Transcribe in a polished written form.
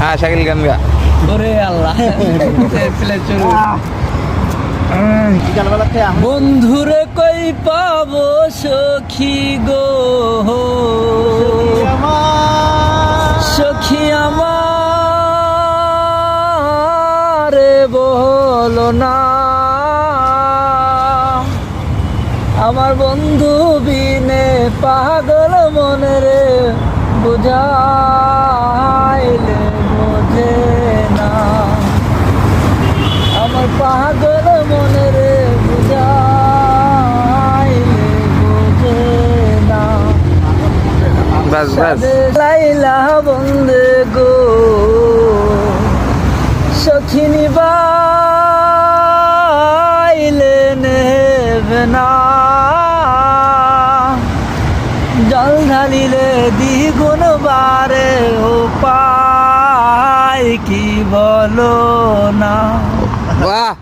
হ্যাঁ শাকিল গান গা। ওরে আল্লাহ বন্ধুরে কই পাবো সখী গো, সখী আমার বলো না, আমার বন্ধু বিনে পাগল মনে রে বুঝাইলে বোঝে না, আমার পাগল মনে রে বুঝাইলে বোঝে না। বাস বাস লাইলা বন্দে গো সখিনী বাইলে নেবে না, জল ঢালিলে দ্বিগুণ বারে উপায় কি বলো না। বাহ